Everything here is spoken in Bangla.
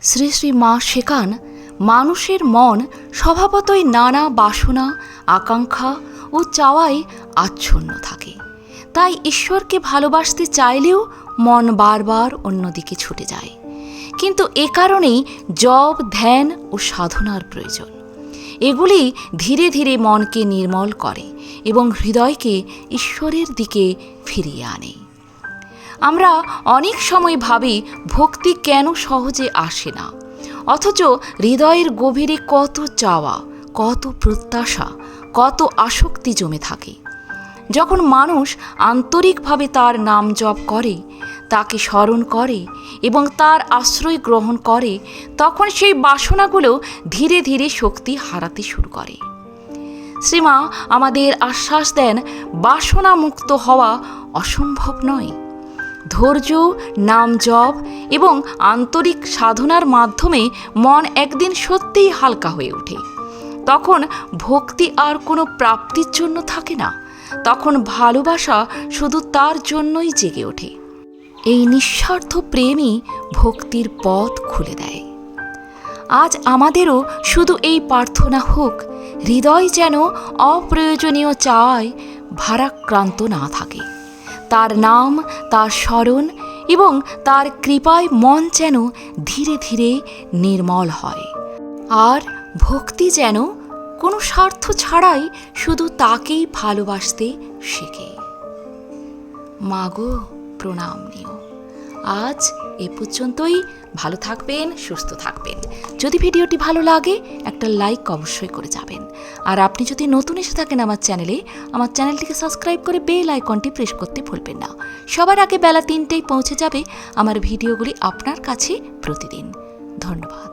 শ্রী শ্রী মা শেখান, মানুষের মন স্বভাবতই নানা বাসনা, আকাঙ্ক্ষা ও চাওয়ায় আচ্ছন্ন থাকে। তাই ঈশ্বরকে ভালোবাসতে চাইলেও মন বারবার অন্যদিকে ছুটে যায়। কিন্তু এ কারণেই জপ, ধ্যান ও সাধনার প্রয়োজন। এগুলি ধীরে ধীরে মনকে নির্মল করে এবং হৃদয়কে ঈশ্বরের দিকে ফিরিয়ে আনে। আমরা অনেক সময় ভাবি ভক্তি কেন সহজে আসে না, অথচ হৃদয়ের গভীরে কত চাওয়া, কত প্রত্যাশা, কত আসক্তি জমে থাকে। যখন মানুষ আন্তরিকভাবে তার নাম জপ করে, তাকে স্মরণ করে এবং তার আশ্রয় গ্রহণ করে, তখন সেই বাসনাগুলো ধীরে ধীরে শক্তি হারাতে শুরু করে। শ্রীমা আমাদের আশ্বাস দেন, বাসনা মুক্ত হওয়া অসম্ভব নয়। ধৈর্য, নাম জপ এবং আন্তরিক সাধনার মাধ্যমে মন একদিন সত্যিই হালকা হয়ে ওঠে। তখন ভক্তি আর কোনো প্রাপ্তির জন্য থাকে না, তখন ভালোবাসা শুধু তার জন্যই জেগে ওঠে। এই নিঃস্বার্থ প্রেমই ভক্তির পথ খুলে দেয়। আজ আমাদেরও শুধু এই প্রার্থনা হোক, হৃদয় যেন অপ্রয়োজনীয় চাওয়ায় ভারাক্রান্ত না থাকে। তার নাম, তার স্মরণ এবং তার কৃপায় মন যেন ধীরে ধীরে নির্মল হয়। আর ভক্তি যেন কোনো স্বার্থ ছাড়াই শুধু তাকেই ভালোবাসতে শেখে। মাগো, প্রণাম নিও। আজ এ পর্যন্তই। ভালো থাকবেন, সুস্থ থাকবেন। যদি ভিডিওটি ভালো লাগে একটা লাইক অবশ্যই করে যাবেন। আর আপনি যদি নতুন এসে থাকেন আমার চ্যানেলটিকে সাবস্ক্রাইব করে বেল আইকনটি প্রেস করতে ভুলবেন না। সবার আগে বেলা 3টেই পৌঁছে যাবে আমার ভিডিওগুলি আপনার কাছে প্রতিদিন। ধন্যবাদ।